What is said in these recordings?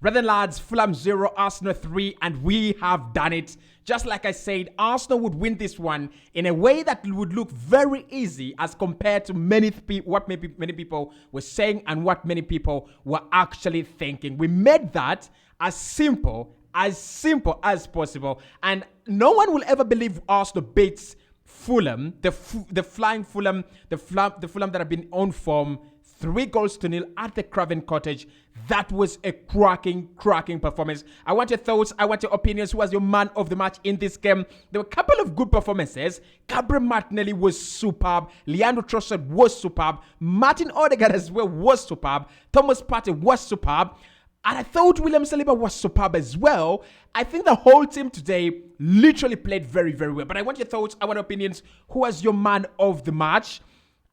Brethren lads, Fulham 0, Arsenal 3, and we have done it. Just like I said, Arsenal would win this one in a way that would look very easy as compared to many people were saying and what many people were actually thinking. We made that as simple as possible, and no one will ever believe Arsenal beats Fulham, the flying Fulham, the Fulham that have been on form, 3-0 at the Craven Cottage. That was a cracking performance. I want your thoughts. I want your opinions. Who was your man of the match in this game? There were a couple of good performances. Gabriel Martinelli was superb. Leandro Trossard was superb. Martin Odegaard as well was superb. Thomas Partey was superb. And I thought William Saliba was superb as well. I think the whole team today literally played very well. But I want your thoughts. I want opinions. Who was your man of the match?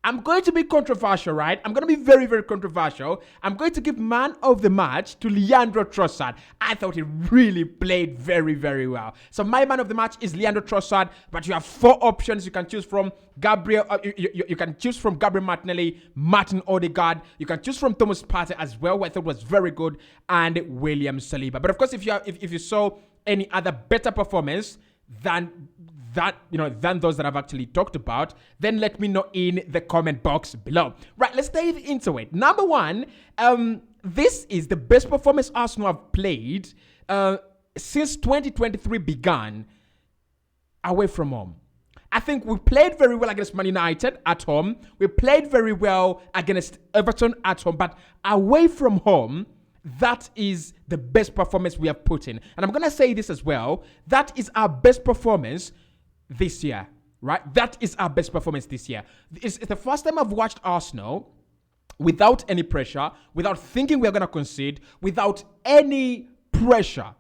I'm going to be controversial, right? I'm going to be very controversial. I'm going to give man of the match to Leandro Trossard. I thought he really played very well. So my man of the match is Leandro Trossard, but you have 4 options you can choose from. Gabriel, you can choose from Gabriel Martinelli, Martin Odegaard. You can choose from Thomas Partey as well, who I thought was very good, and William Saliba. But of course, if you saw any other better performance than those that I've actually talked about, then let me know in the comment box below. Right, let's dive into it. Number 1, this is the best performance Arsenal have played since 2023 began away from home. I think we played very well against Man United at home. We played very well against Everton at home, but away from home, that is the best performance we have put in. And I'm going to say this as well. That is our best performance this year, right? That is our best performance this year. It's the first time I've watched Arsenal without any pressure, without thinking we're going to concede, without any pressure,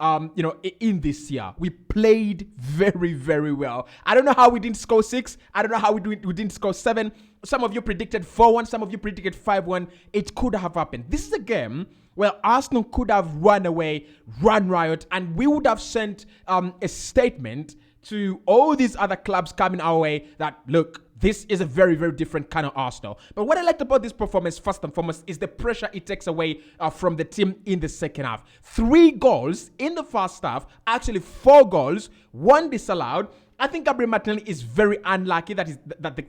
in this year. We played very well. I don't know how we didn't score 6. I don't know how we didn't score 7. Some of you predicted 4-1. Some of you predicted 5-1. It could have happened. This is a game where Arsenal could have run away, run riot, and we would have sent a statement to all these other clubs coming our way that, look, this is a very different kind of Arsenal. But what I liked about this performance, first and foremost, is the pressure it takes away from the team in the second half. 3 goals in the first half, actually 4 goals, 1 disallowed. I think Gabriel Martinelli is very unlucky that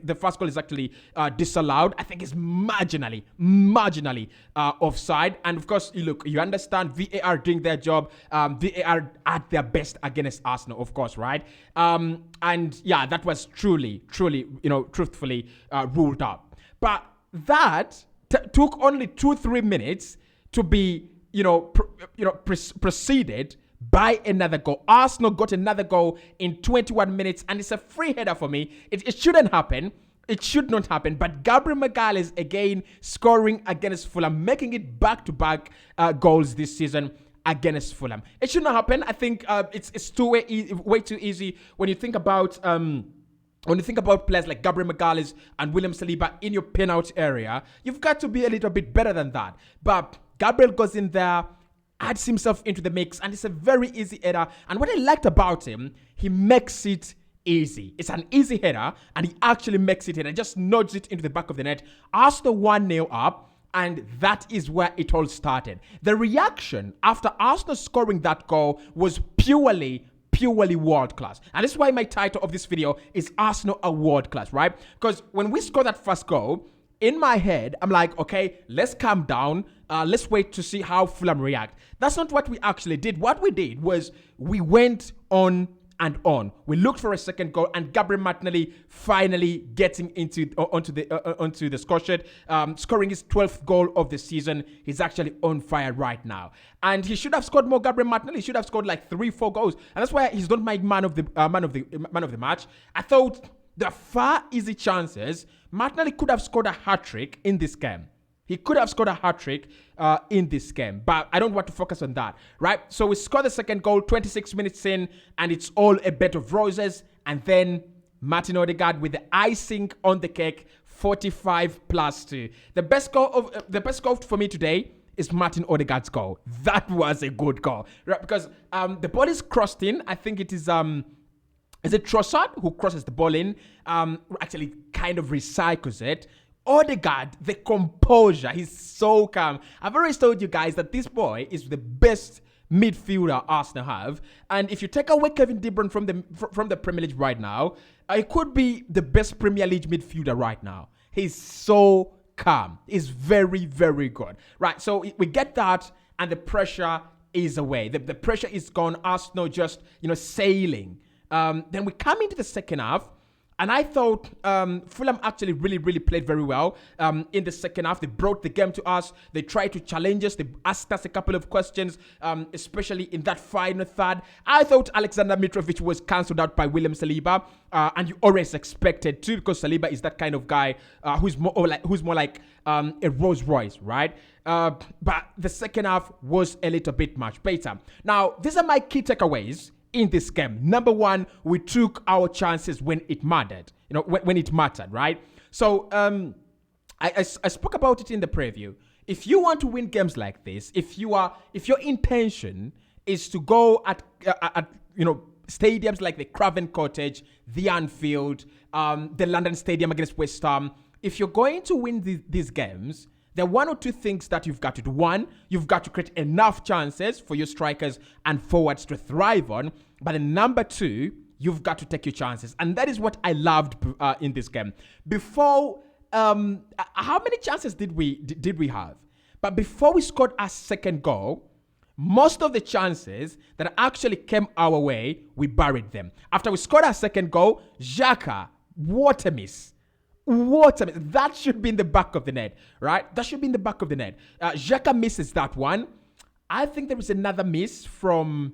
the first goal is actually disallowed. I think it's marginally offside. And of course, you understand VAR doing their job. VAR at their best against Arsenal, of course, right? And yeah, that was truthfully ruled out. But that took only 2-3 minutes to be, preceded by another goal. Arsenal got another goal in 21 minutes, and it's a free header for me. It shouldn't happen. It should not happen. But Gabriel Magalhaes again scoring against Fulham, making it back-to-back goals this season against Fulham. It should not happen. I think it's way too easy when you think about players like Gabriel Magalhaes and William Saliba in your penalty area. You've got to be a little bit better than that. But Gabriel goes in there, adds himself into the mix, and it's a very easy header. And what I liked about him, he makes it easy. It's an easy header, and he actually makes it and just nods it into the back of the net. Arsenal 1-0 up, and that is where it all started. The reaction after Arsenal scoring that goal was purely world class. And this is why my title of this video is Arsenal are world class, right? Because when we scored that first goal, in my head, I'm like, okay, let's calm down. Let's wait to see how Fulham react. That's not what we actually did. What we did was we went on and on. We looked for a second goal, and Gabriel Martinelli finally getting onto the score sheet, scoring his 12th goal of the season. He's actually on fire right now, and he should have scored more. Gabriel Martinelli should have scored like 3-4 goals, and that's why he's not my man of the match. I thought there are far easy chances. Martinelli could have scored a hat-trick in this game. He could have scored a hat-trick in this game, but I don't want to focus on that, right? So we score the second goal, 26 minutes in, and it's all a bed of roses. And then Martin Odegaard with the icing on the cake, 45+2. The best goal for me today is Martin Odegaard's goal. That was a good goal, right? Because the ball is crossed in. I think it is Trossard who crosses the ball in, actually kind of recycles it. Odegaard, the composure, he's so calm. I've always told you guys that this boy is the best midfielder Arsenal have, and if you take away Kevin De Bruyne from the Premier League right now, it could be the best Premier League midfielder right now. He's so calm. He's very, very good. Right, so we get that, and the pressure is away. The pressure is gone. Arsenal just, sailing. Then we come into the second half, and I thought Fulham actually really, really played very well in the second half. They brought the game to us. They tried to challenge us. They asked us a couple of questions, especially in that final third. I thought Alexander Mitrovic was cancelled out by William Saliba, and you always expected to, because Saliba is that kind of guy who's more like a Rolls Royce, right? But the second half was a little bit much better. Now, these are my key takeaways in this game. Number one, we took our chances when it mattered. When it mattered, right? So I spoke about it in the preview. If you want to win games like this, if your intention is to go at stadiums like the Craven Cottage, the Anfield, the London Stadium against West Ham, if you're going to win these games, there are one or two things that you've got to do. One, you've got to create enough chances for your strikers and forwards to thrive on. But then number two, you've got to take your chances. And that is what I loved in this game. Before, how many chances did we have? But before we scored our second goal, most of the chances that actually came our way, we buried them. After we scored our second goal, Xhaka, what a miss. That should be in the back of the net, right? That should be in the back of the net. Xhaka misses that one. I think there was another miss from,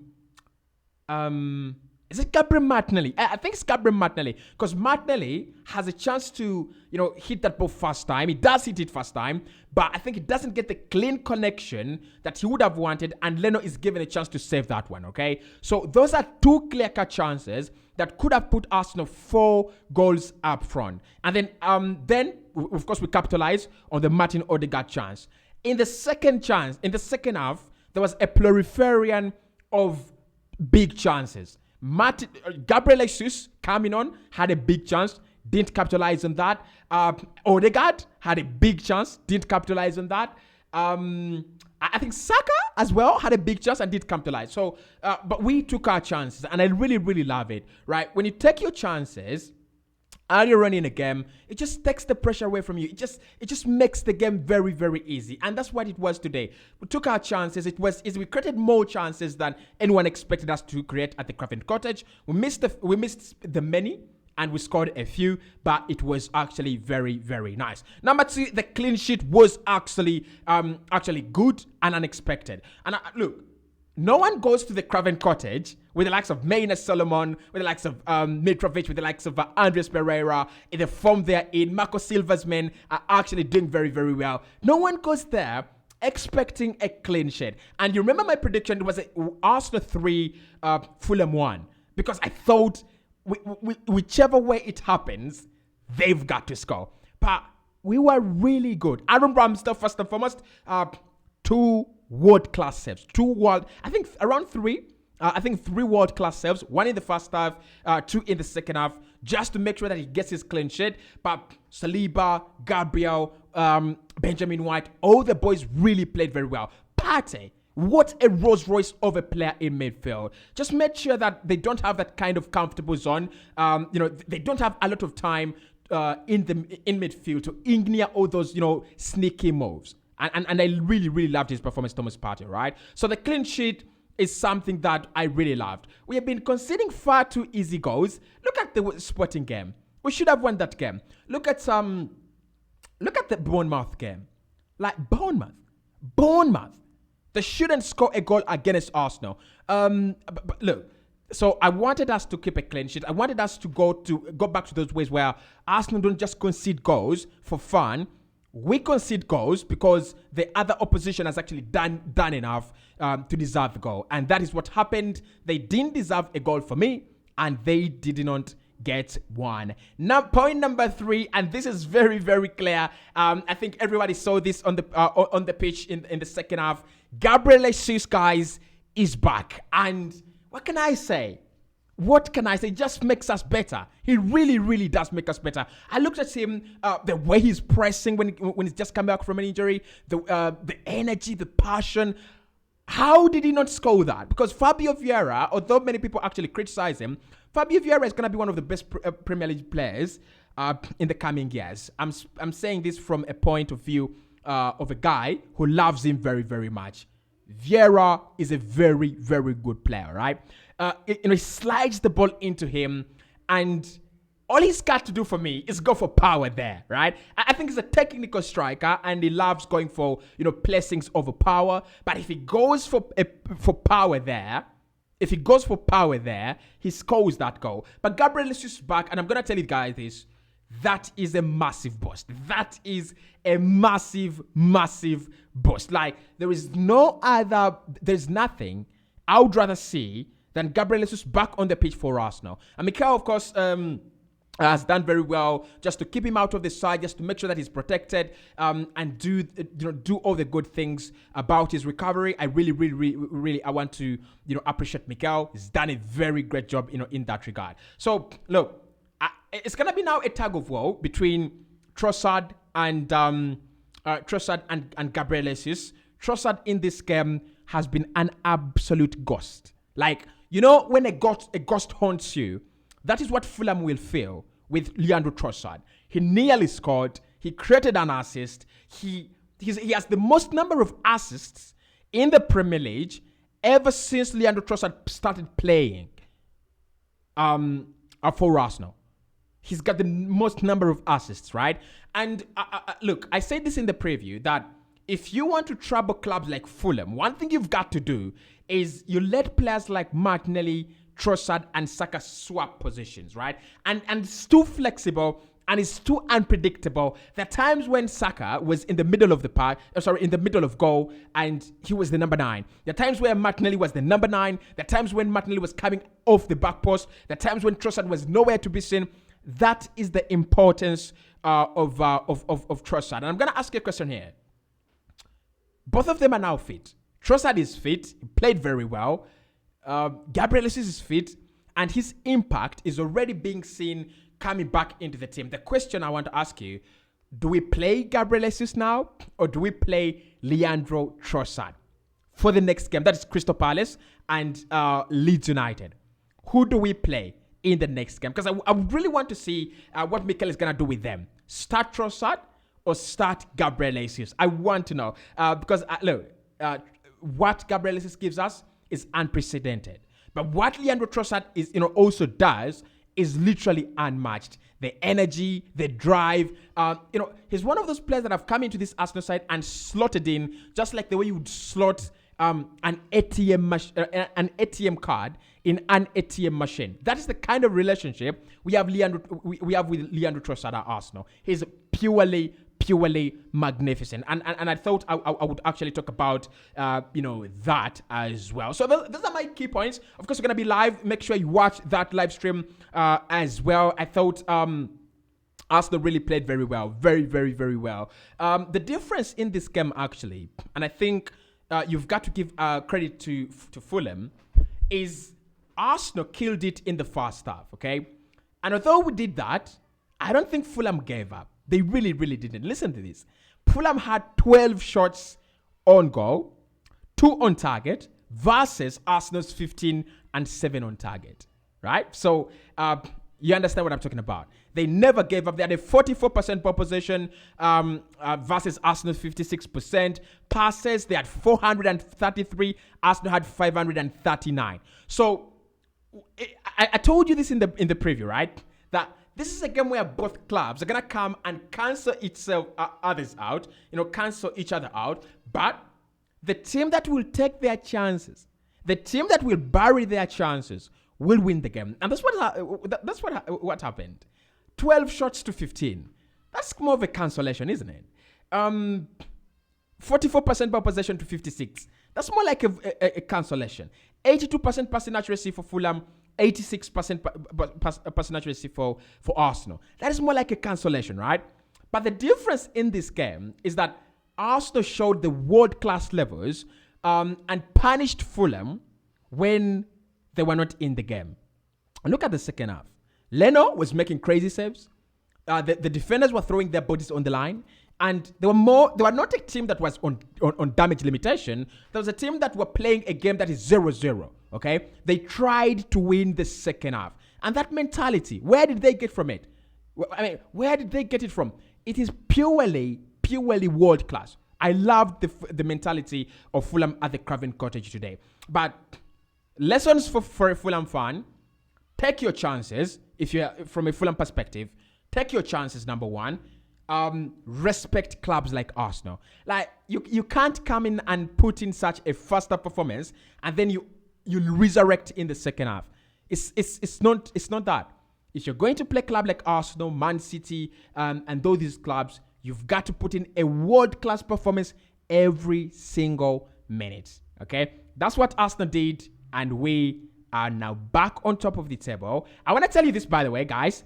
is it Gabriel Martinelli? I think it's Gabriel Martinelli, because Martinelli has a chance to, hit that ball first time. He does hit it first time, but I think he doesn't get the clean connection that he would have wanted, and Leno is given a chance to save that one, okay? So those are two clear-cut chances that could have put Arsenal 4 goals up front. And then of course, we capitalized on the Martin Odegaard chance. In the second half, there was a proliferation of big chances. Gabriel Jesus coming on had a big chance, didn't capitalize on that. Odegaard had a big chance, didn't capitalize on that. I think Saka as well had a big chance and did capitalize. So, but we took our chances, and I really, really love it, right? When you take your chances and you're running a game, it just takes the pressure away from you. It just makes the game very, very easy, and that's what it was today. We took our chances. We created more chances than anyone expected us to create at the Craven Cottage. We missed the many, and we scored a few, but it was actually very, very nice. Number two, the clean sheet was actually good and unexpected. And look, no one goes to the Craven Cottage with the likes of Maynard Solomon, with the likes of Mitrovic, with the likes of Andres Pereira, in the form they're in. Marco Silva's men are actually doing very, very well. No one goes there expecting a clean sheet. And you remember my prediction, it was Arsenal 3, Fulham 1, because I thought whichever way it happens, they've got to score. But we were really good. Aaron Ramsdale, first and foremost, 2 world-class saves. 3 world-class saves. 1 in the first half, 2 in the second half, just to make sure that he gets his clean sheet. But Saliba, Gabriel, Benjamin White, all the boys really played very well. Partey, what a Rolls Royce of a player in midfield. Just make sure that they don't have that kind of comfortable zone. They don't have a lot of time in midfield to engineer all those, sneaky moves. And I really, really loved his performance, Thomas Partey, right? So the clean sheet is something that I really loved. We have been conceding far too easy goals. Look at the Sporting game. We should have won that game. Look at the Bournemouth game. Like Bournemouth. They shouldn't score a goal against Arsenal. But look, so I wanted us to keep a clean sheet. I wanted us to go back to those ways where Arsenal don't just concede goals for fun. We concede goals because the other opposition has actually done enough to deserve the goal. And that is what happened. They didn't deserve a goal for me, and they did not get one. Now, point number 3, and this is very, very clear. I think everybody saw this on the pitch in the second half. Gabriel Jesus, guys, is back. And what can I say? what can I say? Just makes us better. He really, really does make us better. I looked at him, the way he's pressing when he's just come back from an injury, the energy, the passion. How did he not score that? Because Fabio Vieira, although many people actually criticize him, Fabio Vieira is going to be one of the best Premier League players in the coming years. I'm saying this from a point of view of a guy who loves him very, very much. Vieira is a very, very good player, right? He slides the ball into him, and all he's got to do for me is go for power there, right? I think he's a technical striker, and he loves going for placings over power. But if he goes for power there, he scores that goal. But Gabriel is just back, and I'm gonna tell you guys this. That is a massive boost. That is a massive, massive boost. Like, there's nothing I would rather see than Gabriel Jesus back on the pitch for Arsenal. And Mikel, of course, has done very well just to keep him out of the side, just to make sure that he's protected, and do all the good things about his recovery. I really I want to appreciate Mikel. He's done a very great job in that regard. So look, it's gonna be now a tug of war between Trossard and Gabriel Jesus. Trossard in this game has been an absolute ghost. Like, when a ghost haunts you, that is what Fulham will feel with Leandro Trossard. He nearly scored. He created an assist. He has the most number of assists in the Premier League ever since Leandro Trossard started playing for Arsenal. He's got the most number of assists, right? And look, I said this in the preview that if you want to trouble clubs like Fulham, one thing you've got to do is you let players like Martinelli, Trossard, and Saka swap positions, right? And it's too flexible and it's too unpredictable. There are times when Saka was in the middle of in the middle of goal, and he was the number 9. There are times where Martinelli was the number 9. There are times when Martinelli was coming off the back post. There are times when Trossard was nowhere to be seen. That is the importance of Trossard. And I'm going to ask you a question here. Both of them are now fit. Trossard is fit. He played very well. Gabriel Jesus is fit. And his impact is already being seen coming back into the team. The question I want to ask you, do we play Gabriel Jesus now, or do we play Leandro Trossard for the next game? That is Crystal Palace and Leeds United. Who do we play in the next game? Because I really want to see what Mikel is going to do with them. Start Trossard or start Gabriel Jesus? I want to know. Because, look, what Gabriel Jesus gives us is unprecedented. But what Leandro Trossard is, also does is literally unmatched. The energy, the drive. He's one of those players that have come into this Arsenal side and slotted in, just like the way you would slot an ATM card in an ATM machine. That is the kind of relationship we have with Leandro Trossard at Arsenal. He's purely magnificent. And I thought I would actually talk about that as well. So those are my key points. Of course, we're going to be live. Make sure you watch that live stream as well. I thought Arsenal really played very well. Very, very, very well. The difference in this game, actually, and I think you've got to give credit to Fulham, is Arsenal killed it in the first half, okay? And although we did that, I don't think Fulham gave up. They really, really didn't. Listen to this. Fulham had 12 shots on goal, 2 on target, versus Arsenal's 15 and 7 on target, right? So you understand what I'm talking about. They never gave up. They had a 44% ball possession versus Arsenal's 56%. Passes, they had 433. Arsenal had 539. So I told you this in the preview, right? That this is a game where both clubs are going to come and cancel each other out. But the team that will take their chances, the team that will bury their chances, will win the game. And that's what happened. 12 shots to 15. That's more of a cancellation, isn't it? 44% ball possession to 56. That's more like a cancellation. 82% passing accuracy for Fulham, 86% passing accuracy for Arsenal. That is more like a cancellation, right? But the difference in this game is that Arsenal showed the world-class levels and punished Fulham when they were not in the game. Look at the second half. Leno was making crazy saves. The defenders were throwing their bodies on the line. And they were not a team that was on damage limitation. There was a team that were playing a game that is 0-0. Okay? They tried to win the second half. And that mentality, where did they get from it? I mean, where did they get it from? It is purely world class. I love the mentality of Fulham at the Craven Cottage today. But lessons for a Fulham fan: take your chances. If you're from a Fulham perspective, take your chances. Number one, respect clubs like Arsenal. Like you can't come in and put in such a faster performance and then you resurrect in the second half. It's not that. If you're going to play a club like Arsenal, Man City, and these clubs, you've got to put in a world-class performance every single minute. Okay? That's what Arsenal did, and we are now back on top of the table. I want to tell you this, by the way, guys.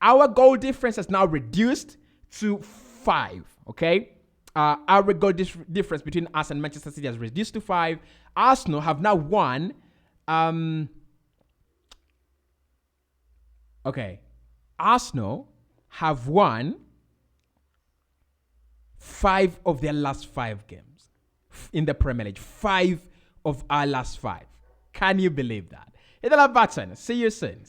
Our goal difference has now reduced to 5. Okay? Our goal difference between us and Manchester City has reduced to 5. Arsenal have now won... Okay, Arsenal have won 5 of their last 5 games in the Premier League. 5 of our last 5. Can you believe that? Hit the like button. See you soon.